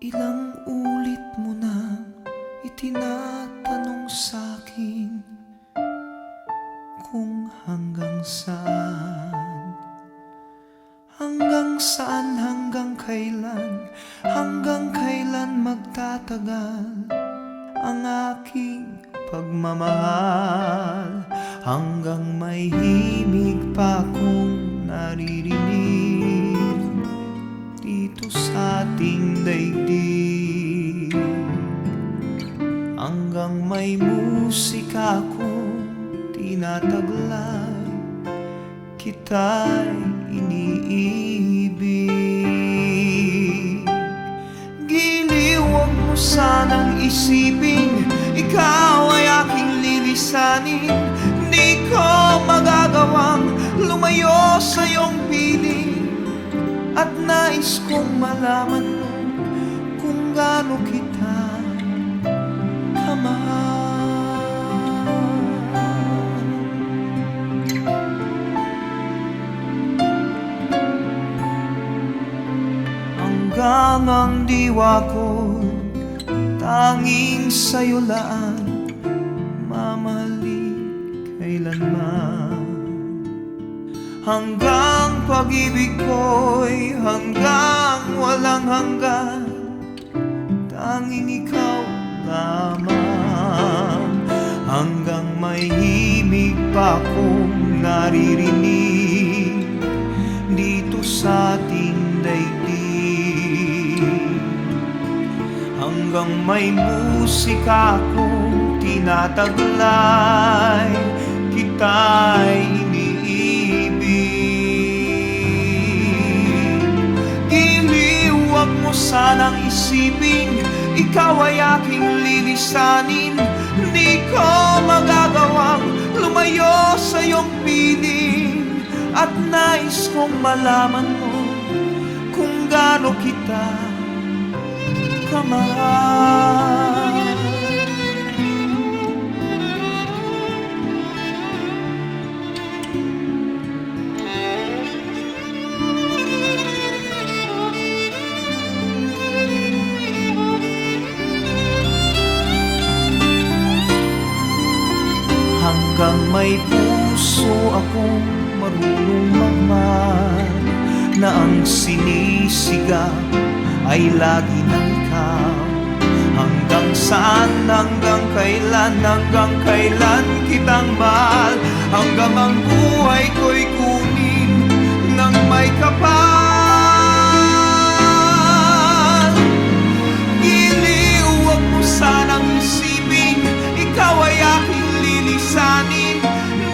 Ilang ulit mo na itinatanong sa'kin kung hanggang saan, hanggang kailan magtatagal ang aking pagmamahal, hanggang may himig pa akong naririnig dito sa ating daigdig, hanggang may musika akong tinataglay, kita'y iniibig. Giliw, huwag mo sanang isiping ikaw ay aking lilisanin. Di ko magagawang lumayo sa iyong piling, at nais kong malaman mo kung gaano kita kamahal. Hanggang ang diwa ko tanging sa'yo lang mamahalin kailanman, hanggang pag-ibig ko'y hanggang walang hanggan, tanging ikaw lamang, hanggang may himig pa akong naririnig dito sa ating daigdig, hanggang may musika akong tinataglay, kita'y iniibig. Giliw, huwag mo sanang isiping ikaw ay aking lilisanin. Di ko magagawang lumayo sa iyong piling, at nais kong malaman mo kung gaano kita kamahal. Hanggang may puso akong marunong magmahal, na ang sinisigaw ay lagi ng ikaw. Hanggang saan, hanggang kailan kitang mahal, hanggang ang buhay ko'y kunin ng may kapal. Giliw, huwag mo sanang isipin ikaw ay aking lilisanin.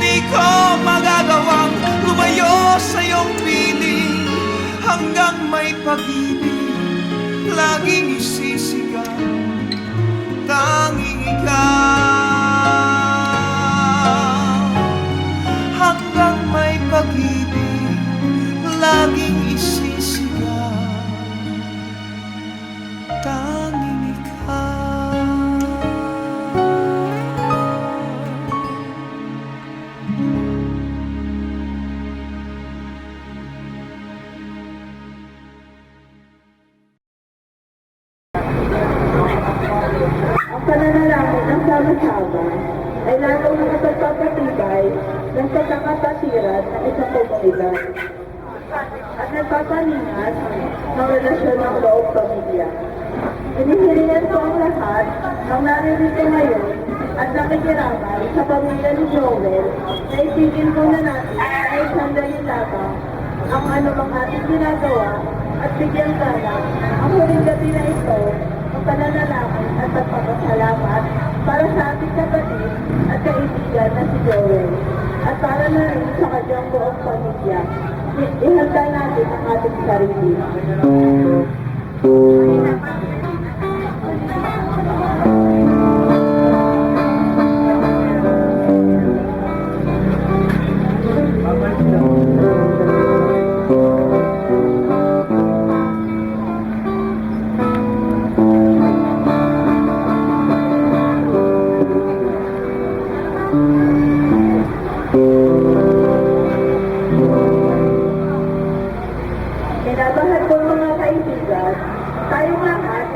Di ko magagawang lumayo sa iyong piling, hanggang may pag-ibig laging isisigaw, tanging ikaw. Hanggang may pag-ibig laging isisigaw, tanging ikaw. Ang pananalangin ng sama-sama ay lalong nakapagpapatibay ng pagkakapatiran ng isang komunidad at nagpapaningas ng relasyon ng loob pamilya. Hinihilingan ko ang lahat ng naririto ngayon at nakikiraman sa pamilya ni Joel na itigil muna natin ay sandali lamang ang anumang ating ginagawa at bigyan galang ang huling gabi na ito ng pananalangin at pagpapasalamat para sa ating kapatid at kaibigan na si Joel, at para na rin sa kanyang buong pamilya. Ihanda natin ang ating sarili. Kinabahan ko mga kaibigan, tayong lahat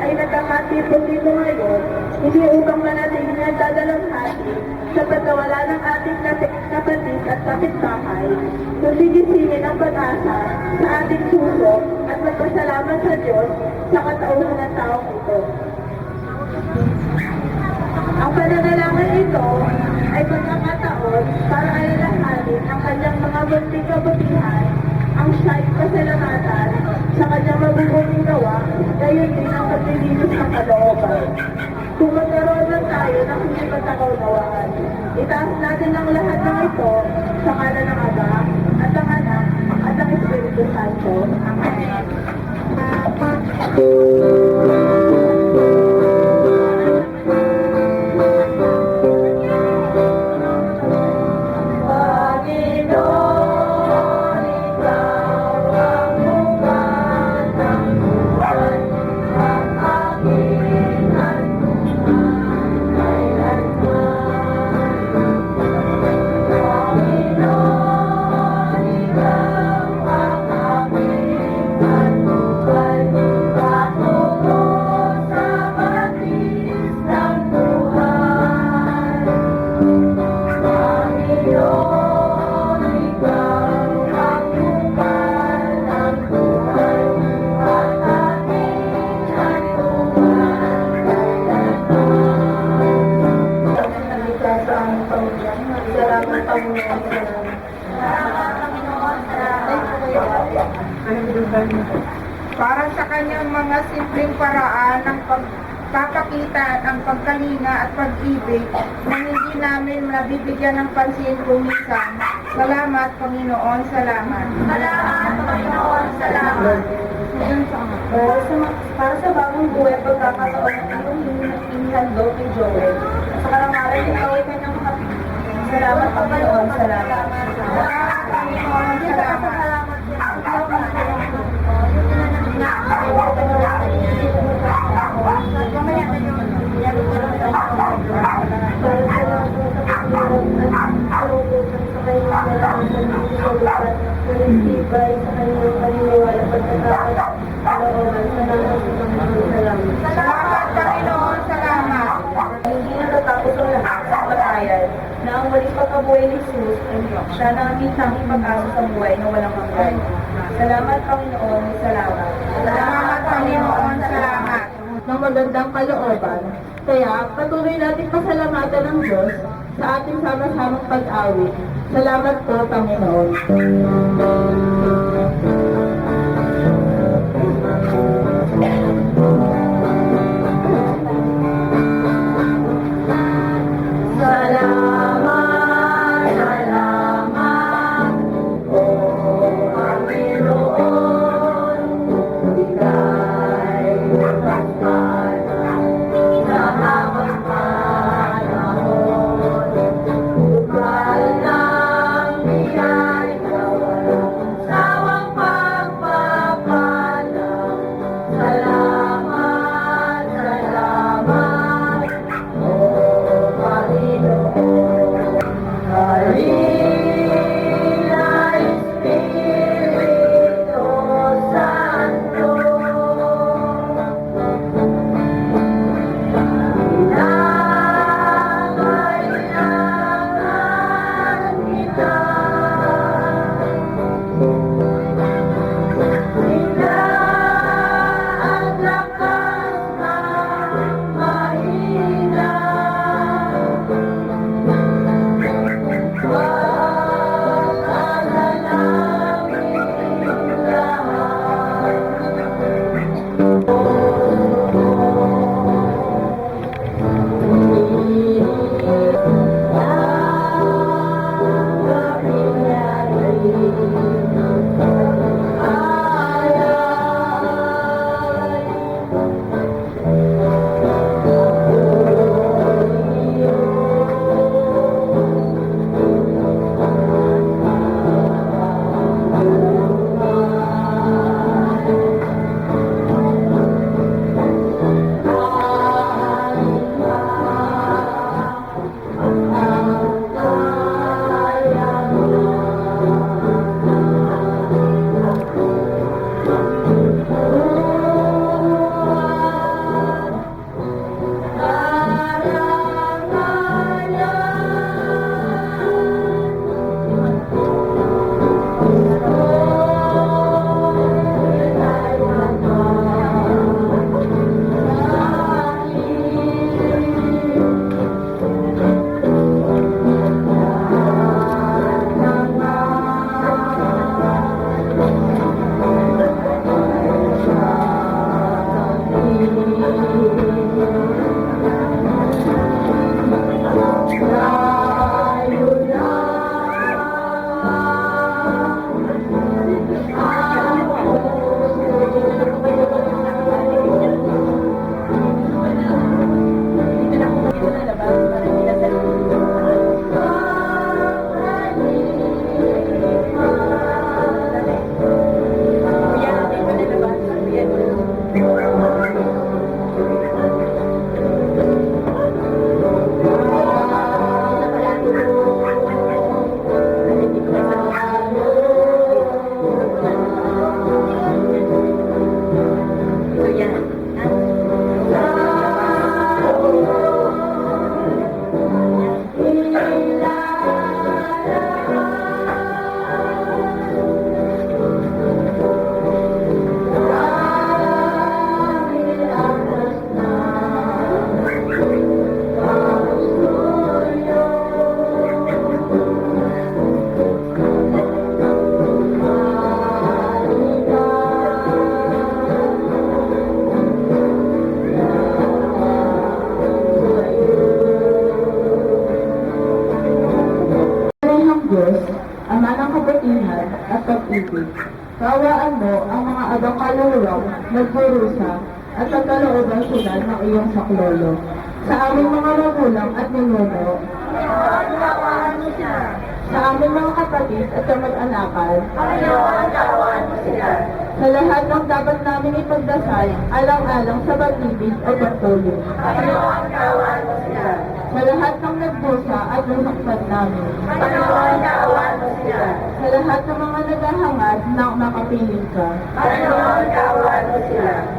pananatiling nagdadalamhati sa pagkawala ng ating kapatid at kapitbahay, kundi gisingin ang pag-asa sa ating puso at magpasalamat sa Diyos sa katauhan ng taong ito. Ang pananalangin ito ay pagkakataon para alalahanin ang kanyang mga bunting kabutihan, ang siya'y pasalamatan sa kanyang mabubuting gawa, gayon din ang paglilinis ng kalooban. Kung magkaroon lang tayo ng hindi pagkakaunawaan, itaas natin ang lahat ng ito sa ngalan ng Ama at ng Anak at ng Espiritu Santo. Amen. Para sa kanyang mga simpleng paraan ng pagpapakita ng pagkalinga at pag-ibig na hindi namin nabibigyan ng pansin kuminsan. Salamat, Panginoon, salamat. Salamat, Panginoon, salamat. Para sa bagong buhay, pagkakataon ng iyong inihandog kay Joel. Sa karangalan, ikaw ay kanyang makapit. Salamat, Panginoon, salamat. Salamat, Panginoon, salamat. Salamat, Panginoon, salamat. Hindi natatapos ang lahat sa patayan na ang waling pagkabuhay ni Jesus ay siya na ang tanging pag-asa sa buhay na walang hanggan. Salamat, Panginoon, salamat. Salamat, Panginoon, salamat. Ng magandang kalooban. Kaya patuloy natin pasalamatan ng Diyos sa ating sama-samang pag-awit. Salamat po, Panginoon. Salamat, salamat, O Panginoon, Ika'y kapal sa habang panahon. Bukal ng biyaya, walang sawang pag-ibig. Kawaan mo ang mga abang kaluluwang nagdurusa at pagkalooban sila ng iyong saklolo. Sa aming mga magulang at ninuno, sa aming mga kapatid at kamag-anakan, sa lahat ng dapat namin ipagdasal, alang-alang sa pag-ibig o pagtulong. Sa lahat ng nagdusa at nasaktan namin. Sa lahat ng mga naghahangad na makapiling ka.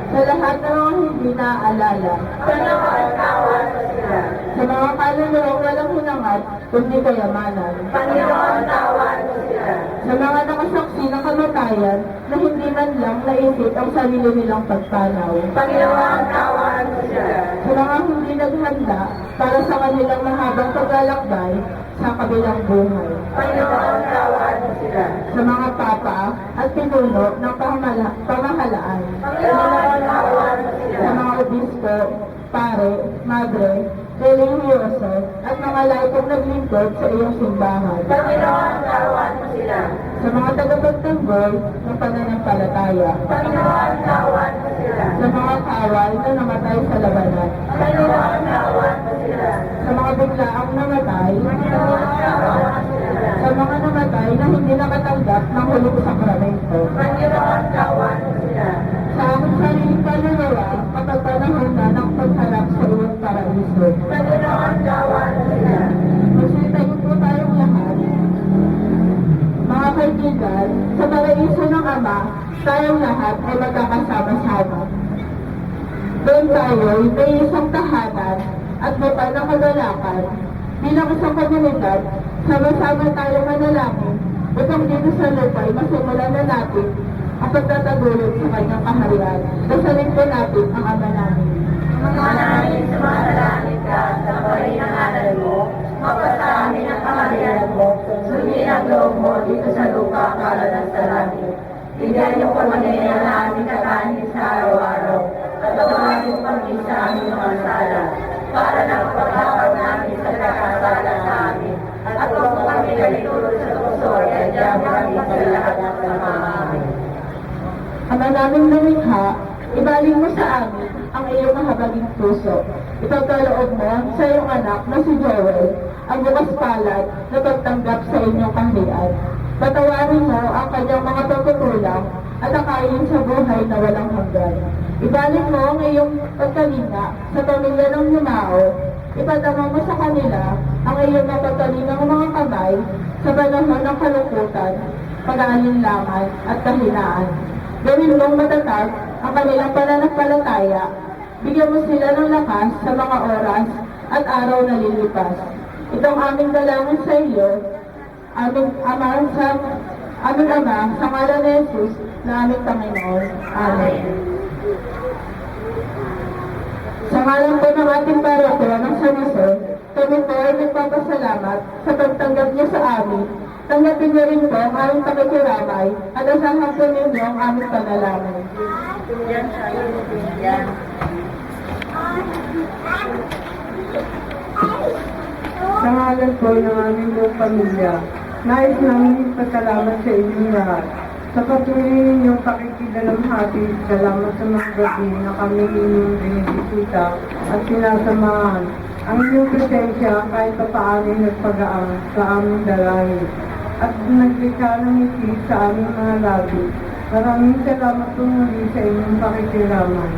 Sa lahat ng mga hindi naaalala. Sa mga kaluluwang walang hinangad, kundi kayamanan. Sa mga nakasaksi ng kamatayan na hindi man lang naisip ang sarili nilang pagpanaw. Sa mga hindi naghanda para sa kanilang mahabang paglalakbay sa kabilang buhay. Sa mga papa at pinuno ng pamahalaan. Sa mga obispo, pare, madre, religyoso at mga laikong naglingkod sa iyong simbahan. Sa mga tagapagtanggol ng pananampalataya. Sa mga kawal na namatay sa labanan. Sa mga biglaang namatay. Sa mga namatay na hindi nakatanggap ng huling sakramento. Sa aming sariling pananawa kapag panahon na ng pagharap sa iyong paraiso. Magsitayo po tayong lahat. Mga kaibigan, sa paraiso ng Ama, tayong lahat ay magkakasama-sama. Doon tayo may isang tahanan at mapal na kagalakan. Bilang isang komunidad, sama-sama tayong manalangin upang dito sa lupa ay masimulan na natin ang pagtatagulog sa kanyang kaharian. Dasalin po natin ang Ama namin. Ama namin, sumasalangit ka, sambahin ang ngalan mo, mapasa amin ang kaharian mo, sundin ang loob mo dito sa lupa, kalad sa langit. Bigyan niyo kami ng aming kakanin sa araw-araw, at pagmamahal kami sa aming mga sala, para na pagkakaw namin sa kakasala sa amin, at huwag mo kami nalitulog sa puso, at diyan kami sa lahat ng pamamahay. Ama namin lumikha, ibaling mo sa amin ang iyong mahabaging puso. Ipagkaloob mo sa iyong anak na si Joel ang bukas palad na pagtanggap sa inyong kaharian. Patawarin mo ang kanyang mga pagkukulang at akayin sa buhay na walang hanggan. Ibalik mo ang iyong pagkalinga sa pamilya ng Yumao. Ipadama mo sa kanila ang iyong mapagkalingang mga kamay sa panahon ng kalungkutan, pag-aalinlangan at kahinaan. Gawin mong matatag ang kanilang pananampalataya. Bigyan mo sila ng lakas sa mga oras at araw na lilipas. Itong aming dalangin sa iyo, aming Ama, sa ngalan ni Jesus na aming Panginoon. Amen. Sa ngalan po ng ating paroko ng San Jose, kami po ay nagpapasalamat sa pagtanggap niyo sa amin. Tanggapin niyo rin po ang aming pakikiramay at asahan po ninyo ang aming panalangin. Sa ngalan po ng aming buong pamilya, nais namin ipasalamat sa inyong lahat. Sa patuloy ninyong pakikidalamhati, salamat sa mga gabi na kami inyong binibisita at sinasamahan. Ang inyong presensya kahit pa paano nagpagaan sa aming dalangin at naglikha ng ngiti sa aming mga labi. Maraming salamat po muli sa inyong pakikiramay.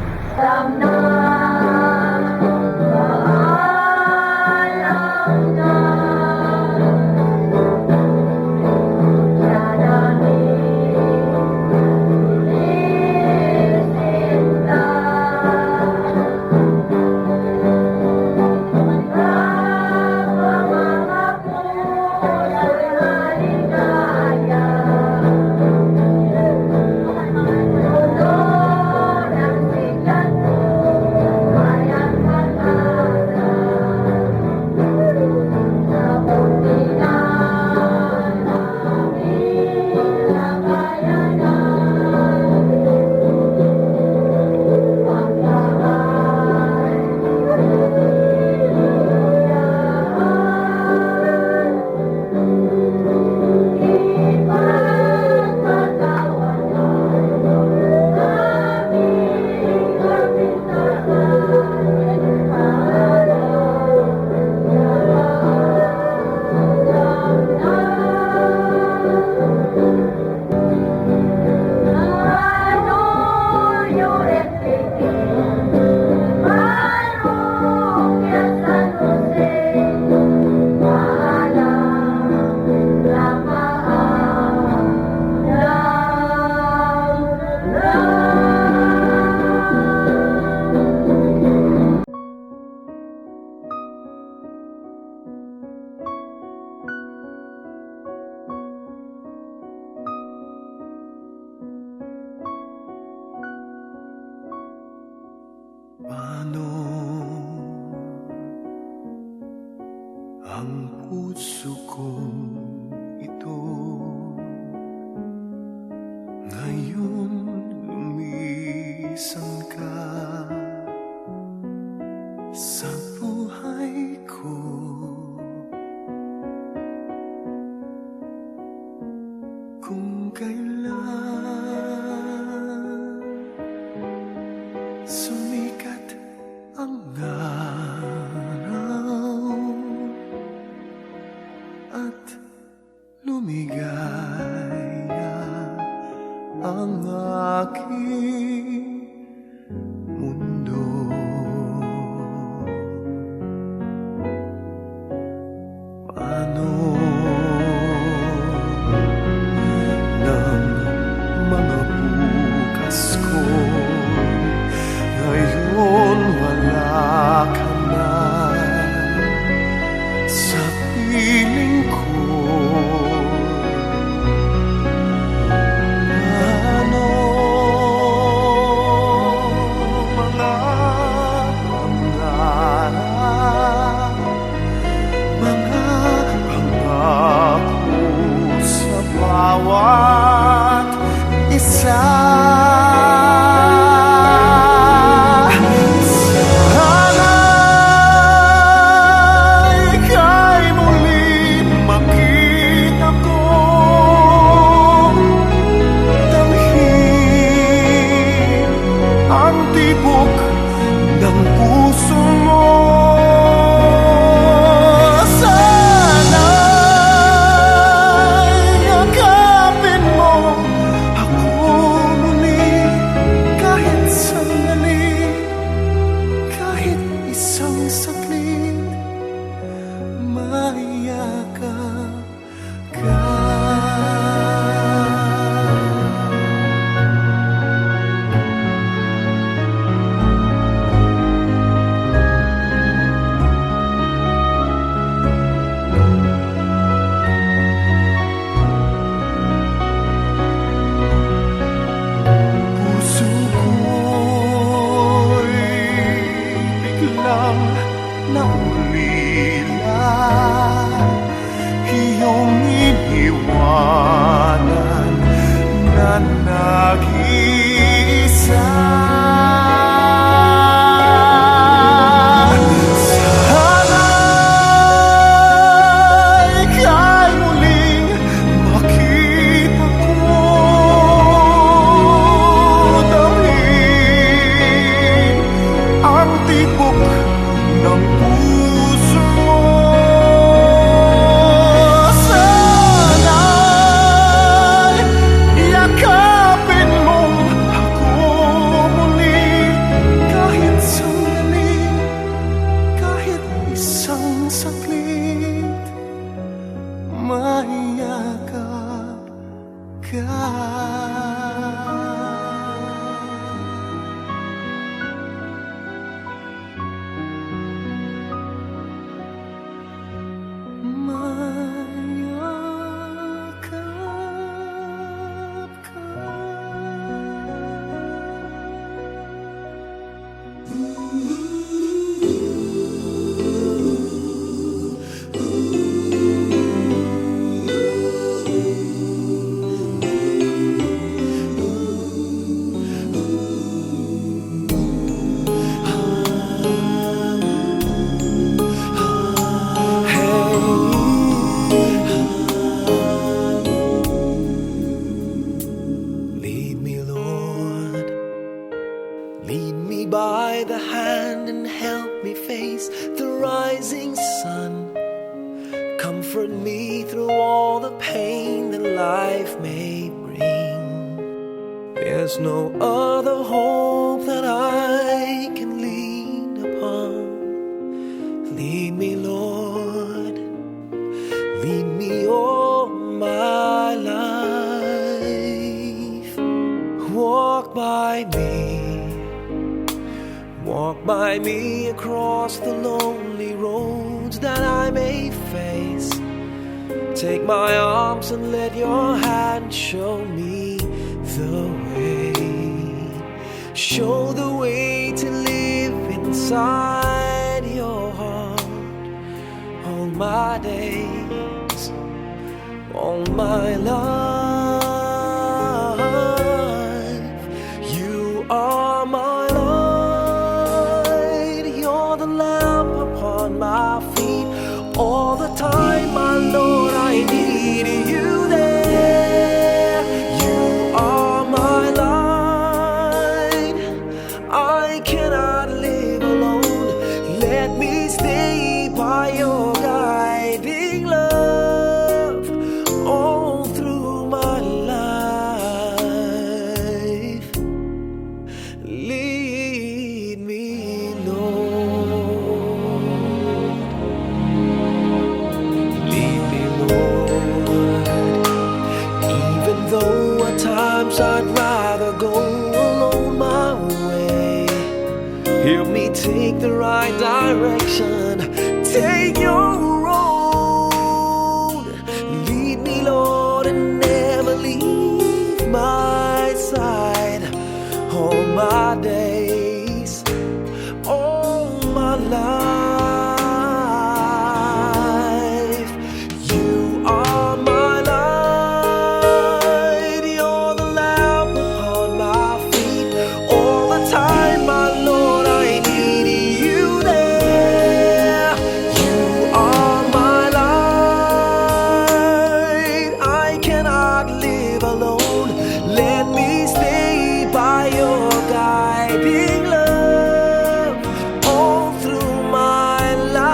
ang puso ko ito. Ngayon lumisan ka sa buhay ko. Kung kailan sumikat ang araw at lumigaya ang aking mundo, paano ng mga bukas ko ngayon wala ka na sa piling ko? Paano mga pangarap, mga pangako sa bawat isa? Sana'y ika'y muling makita ko, damhin ang tibok ng puso mo. Sana'y yakapin mo ako muli kahit sandali, kahit isang saglit, maiyakap ka. Puso ko'y biglang naulila, iyong iniwanan na nag-iisa. Sana'y ika'y muling makita ko, damhin ang tibok ng puso mo. Sana'y yakapin mo ako muli kahit sandali, kahit isang saglit, maiyakap ka. Mayakap ka. Lead me, Lord, lead me by the hand and help me face the rising sun. Comfort me through all the pain that life may bring. There's no other hope that I can lean upon. Lead me, Lord, lead me all my life. Walk by me across the lonely roads that I may face. Take my arms and let your hand show me the way. Show the way to live inside your heart. Hold my days, all my life. You are my light, you're the lamp upon my feet. All the time, my Lord, I need you there. You are my light, I cannot live alone. Let me stay by your guiding love all through my life. Lead me, Lord. Lead me, Lord. Even though at times I'd rather go alone my way, help me take the right direction. Take your road. Lead me, Lord, and never leave my side. All my days, all my life. You are my light, you're the lamp upon my feet. All the time, my Lord, I need you there. You are my light, I cannot live alone. Let me stay by your guiding love all through my life.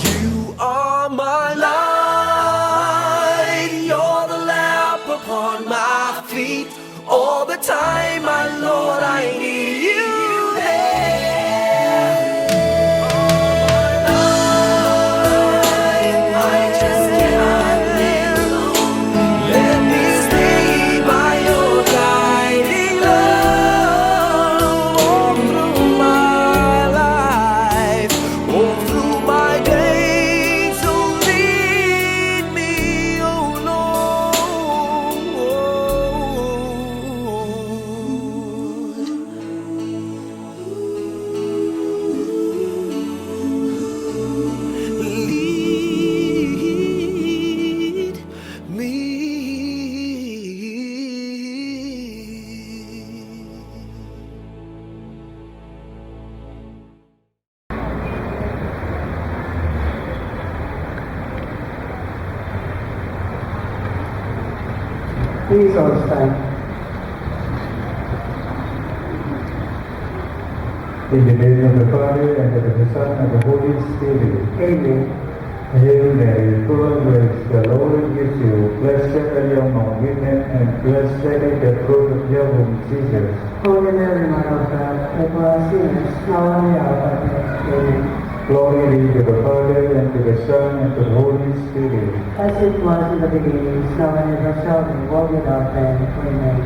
You are my light, you're the lamp upon my feet. All the time, my Lord, I need you there. I just cannot live alone. Let me stay by your guiding love all through my life, all through my days. So lead me, oh Lord. Lead me. Please all stand. In the name of the Father, and of the Son, and of the Holy Spirit. Amen. Hail Mary, full of grace, the Lord is with you. Blessed are you among women, and blessed is the fruit of your womb, Jesus. Holy Mary, Mother of God, pray for us sinners, now and at the hour of our death. Amen. Glory be to the Father, and to the Son, and to the Holy Spirit. As it was in the beginning, is now and ever shall be, world without end. Amen.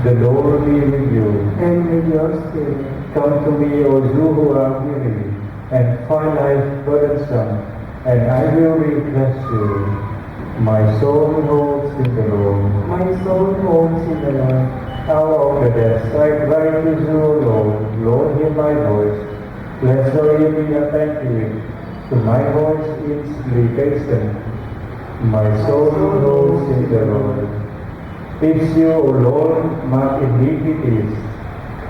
The Lord be with you. And with your spirit. Come to me, O you who are weary, and find life burdensome, and I will refresh you. My soul hopes in the Lord. My soul hopes in the Lord. Hour of the death, I cry to you, O Lord. Lord, hear my voice. Let your ear be attentive to my voice is hasten. My soul hopes in the Lord. Fix you, O Lord, my iniquities.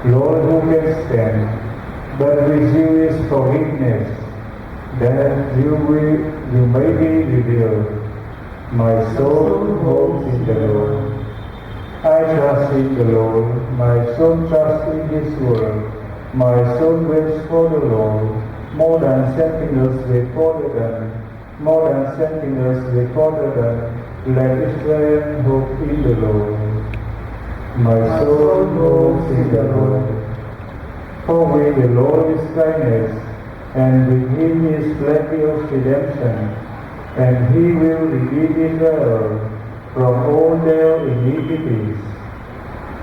Lord, who can stand? But with you is forgiveness, that you may be revealed. My soul hopes in the Lord. I trust in the Lord, my soul trusts in His word. My soul waits for the Lord, more than sentinels wait for the dawn. More than sentinels wait for the dawn. Let Israel hope in the Lord. My soul hopes in the Lord. For with the Lord is kindness, and with Him is plenty of redemption, and He will redeem Israel from all their iniquities.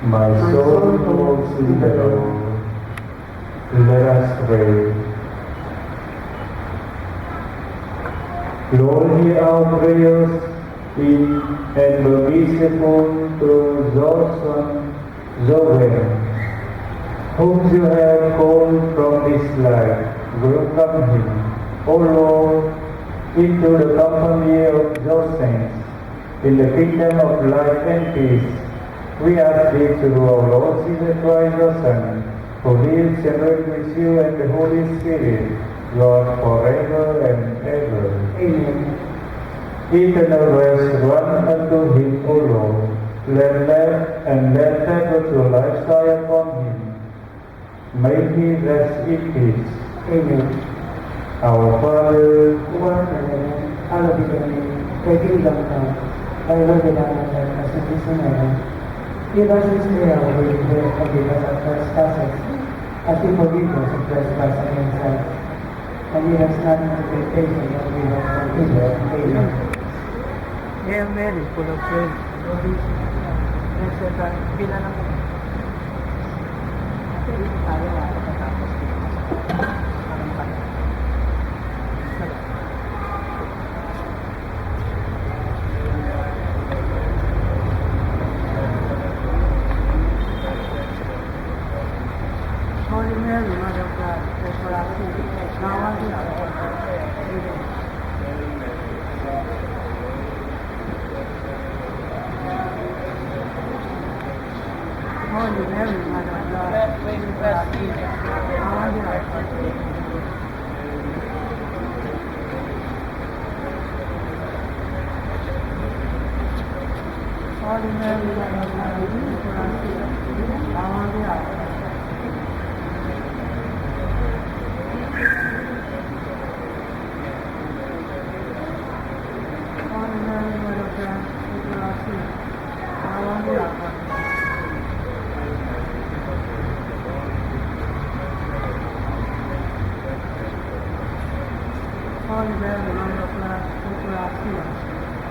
My soul hopes in the Lord. Let us pray. Lord, hear our prayers and be merciful to Joshua Zoe, whom you have called from this life, welcome him, O Lord, into the company of those saints, in the kingdom of life and peace. We ask thee through our Lord Jesus Christ, your Son, who lives and reigns with you and the Holy Spirit, God forever and ever. Amen. Eternal rest grant unto him, O Lord. Let perpetual life shine upon him. May he rest in peace. Amen. Our Father, who art in heaven, hallowed be thy name. Thy kingdom come, thy will be done on earth as it is in heaven. Give us this day our daily bread, forgive us our trespasses, as we forgive those who trespass against us. And lead us not into temptation, but deliver us from evil. Amen. Hail Mary, full of grace, the Lord is with thee. Blessed art thou, pila ng tayo nakakatapos dito. Holy Mary, Mother of God, pray for us sinners, now and in our death. Amen. Holy Mary, Mother of God, pray for us sinners, now and in our death. Holy Mary, Mother of God, pray for us sinners, now and in our death. Holy Mary, Mother of God, pray for us sinners, now and in our death. Holy Mary, Mother of God, pray for us sinners,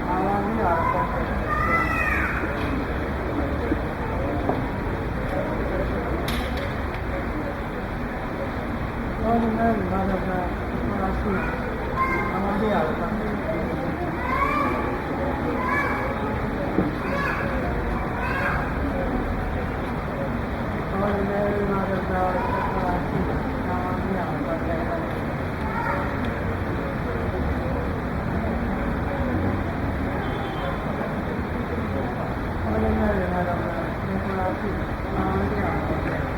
now and in our death. Holy Mary, Mother of God, pray for us sinners, now and in our death. Holy Mary, Mother of God, pray for us sinners, now and in our death. Holy Mary, Mother of God, pray for us sinners, now and in our death. Holy Mary, Mother of God, pray for us sinners, now and in our death.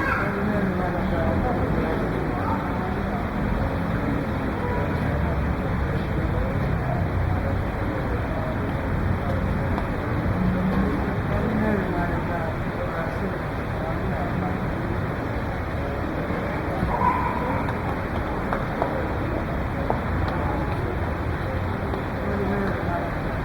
Holy Mary, Mother of God, pray for us sinners, Holy Mary, Mother of God, pray for us sinners, now and in our death. Holy Mary, Mother of God,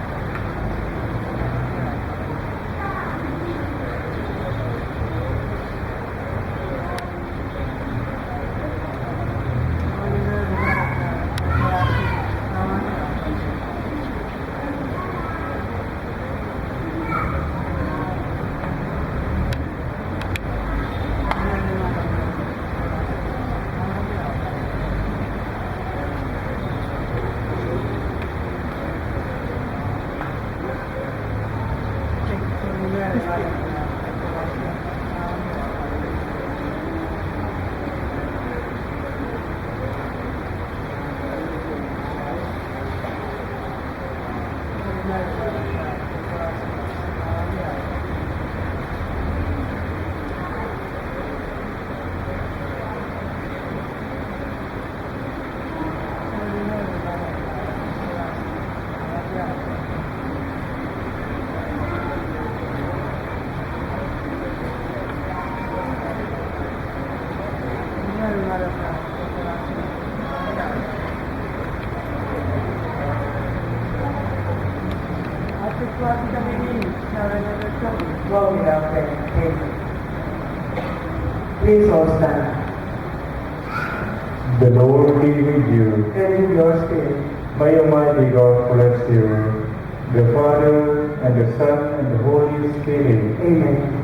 Holy Mary, Mother of God, pray for us sinners, now and in our death. Mary, Mother of God, pray for us sinners, now and in our death. Holy Mary, Mother of God, pray for us sinners, now and in our death. Holy Mary, Mother of God, pray for us sinners, now and in our death. Holy Mary, Mother of God, pray for us sinners, now and in our death. Mary, Mother of God, pray for us sinners, now and in our death. At the cross of the beginning, now and ever shall be, world without end. Amen. Please all stand. the Lord be with you. And with your spirit. May Almighty God bless you, the Father, and the Son, and the Holy Spirit. Amen.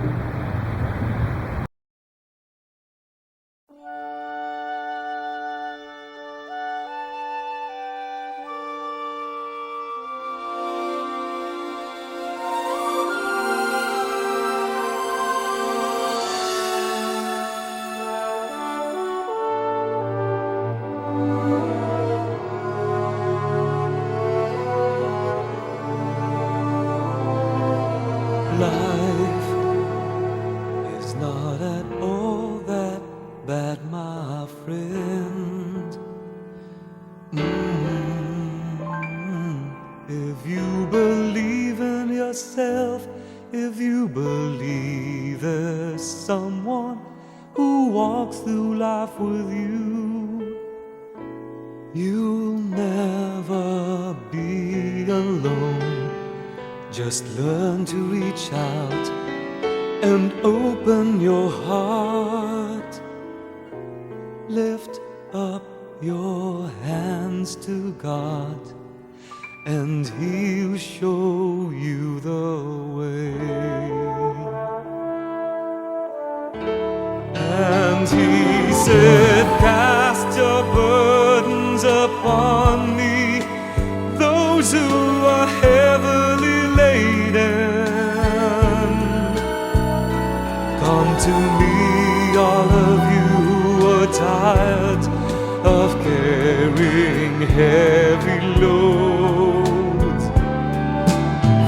bad, my friend. If you believe in yourself, if you believe there's someone who walks through life with you, you'll never be alone. Just learn to reach out and open your heart. Lift up your hands to God, and He'll show you the way. And He said, cast your burdens upon me, those who are heavily laden. Come to me, all of you who are tired of carrying heavy loads.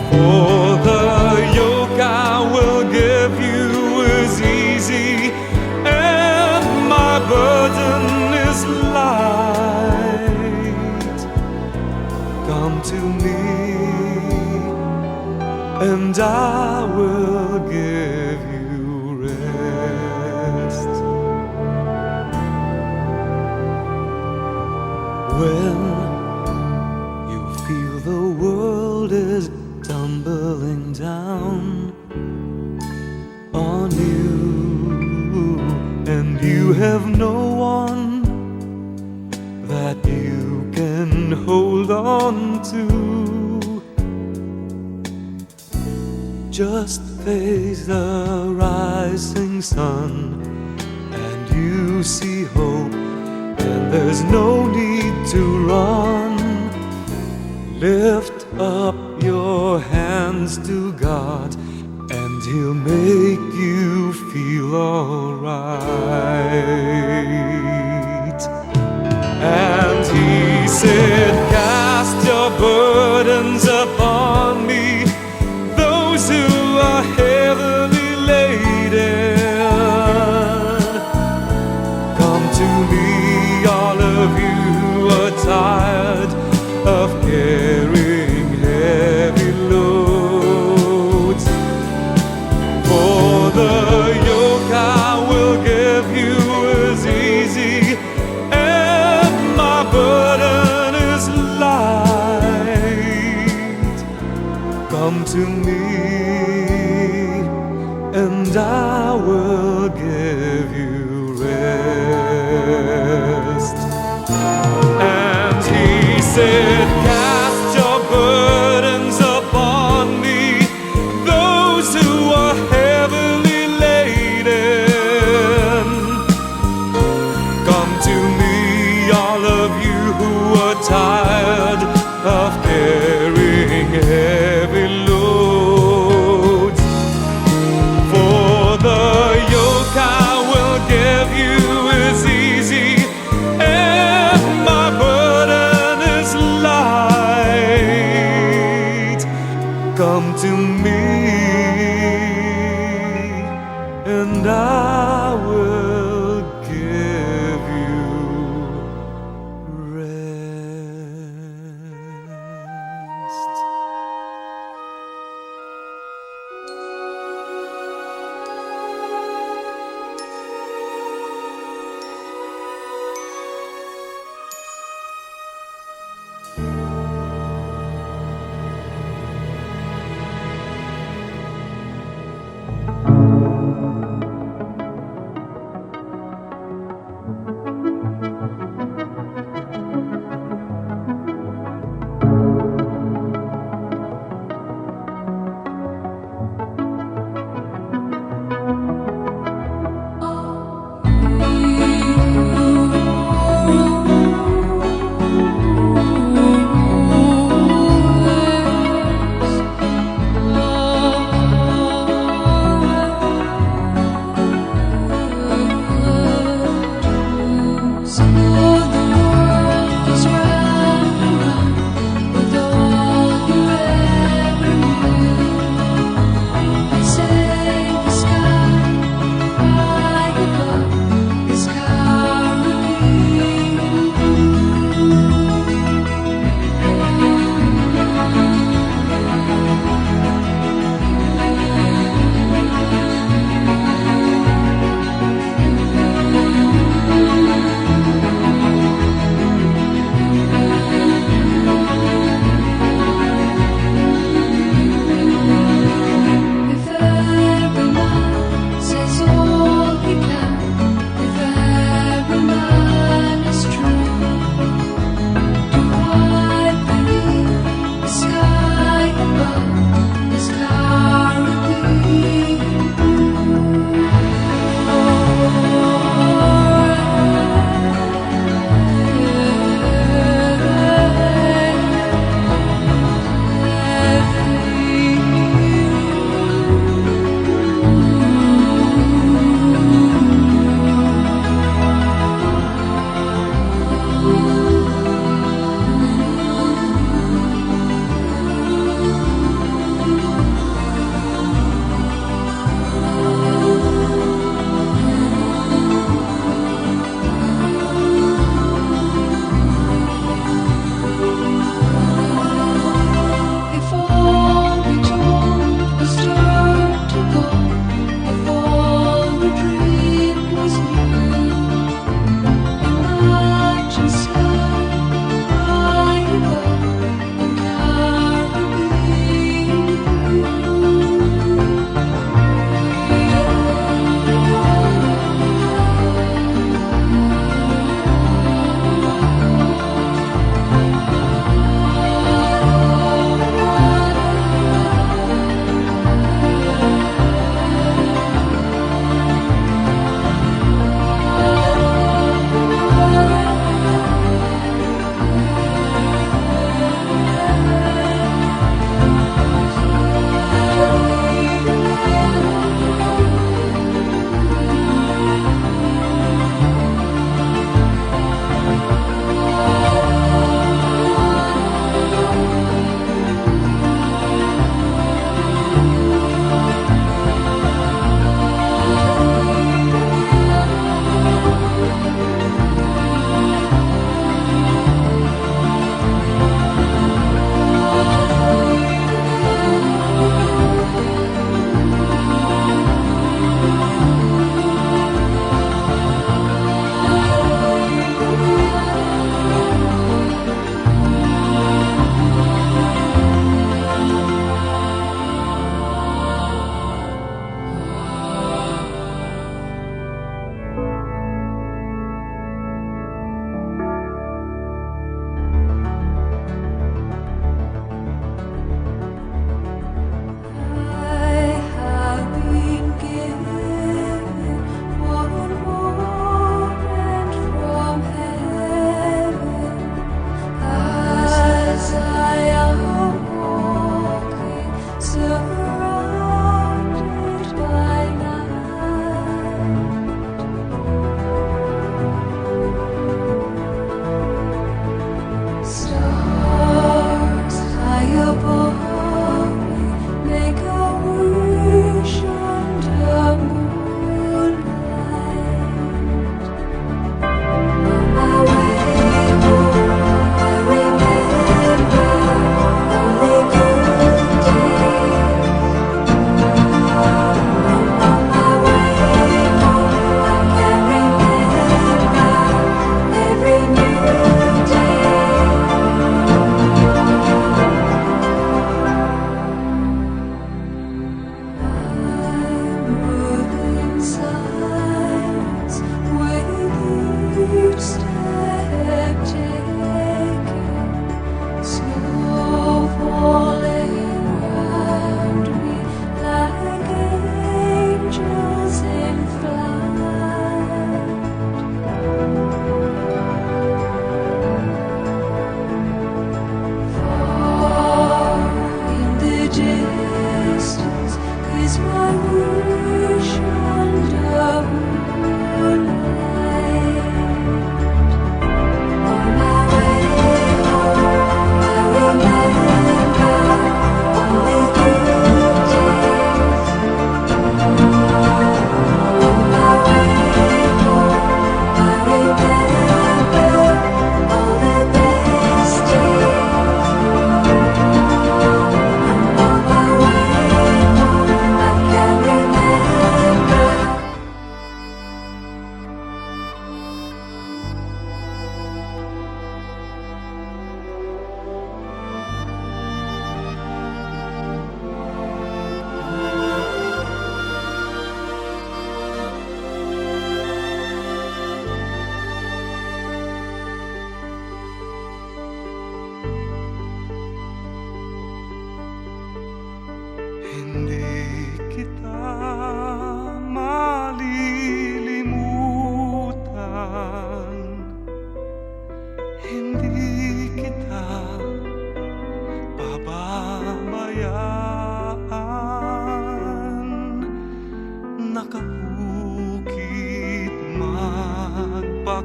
For the yoke I will give you is easy, and my burden is light. Come to me, and I will give you rest. When you feel the world is tumbling down on you, and you have no one that you can hold on to, just face the rising sun, and you see hope, and there's no need to run. Lift up your hands to God, and He'll make you feel alright. And He said, cast your burdens upon me, those who are heavily laden. Come to me, all of you who are tired of carrying heavy loads. For the yoke I will give you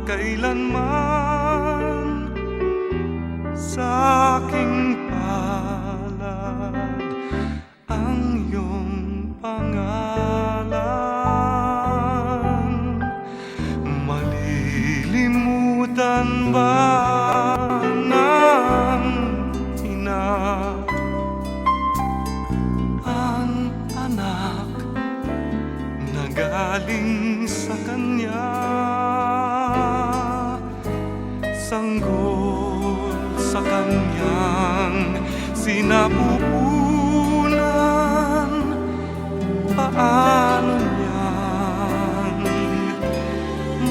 kailanman sa aking palad ang iyong pangalan. Malilimutan ba ng ina ang anak na galing sa kanya? Sanggol sa kanyang sinapupunan, paano niyang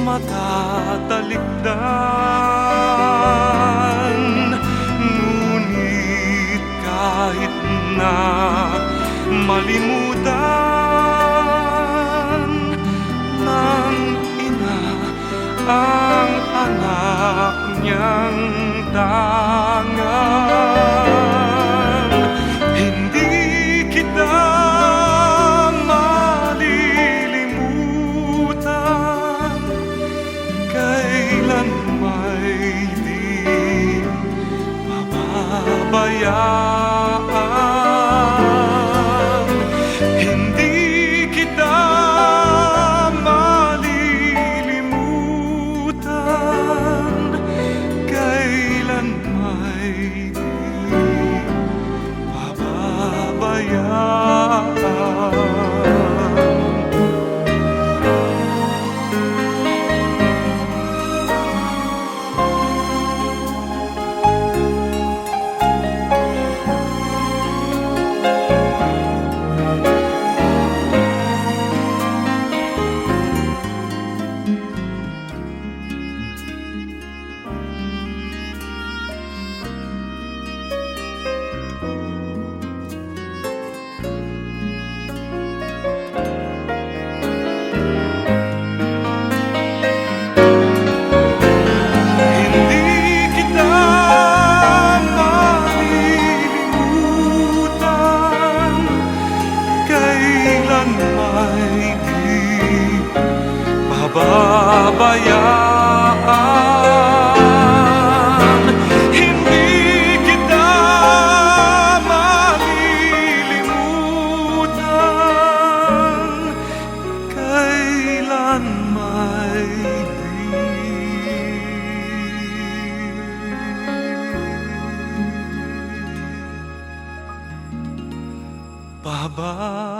matatalikdan? Ngunit kahit na malimutan ng ina ang anak niyang tangan, hindi kita malilimutan, kailan may di mababayaan. Hindi kita malilimutan, kailan may di mababayaan. Hindi kita malilimutan, kailan may di pababayaan. Hindi kita malilimutan, kailan may pababayaan.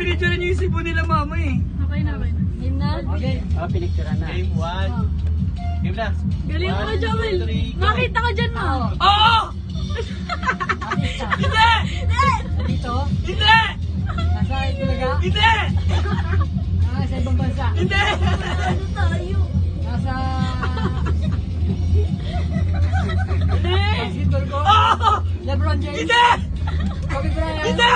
Pinicture niyo yung sibo nila mama eh. Okay na. Game na? Okay. Pinicture na. Game 1. Game na. Galing mo, Joel. Makita ko dyan mo. Oo! Hindi! Dito? Hindi! Nasa Itulaga? Hindi! Sa ibang bansa? Hindi! Ano tayo? Nasa... Hindi! Basketball ko? Oo! LeBron James? Hindi! Kobe Bryant? Hindi!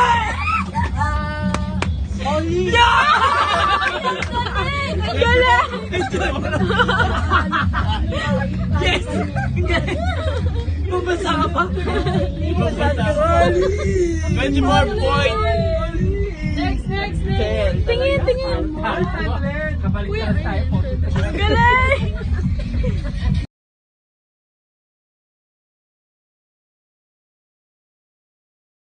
Oli? Ang galing! Yes! Mabasa ka pa? Mabasa ka. 24 points! Next. Tingin. Kapalit tayo.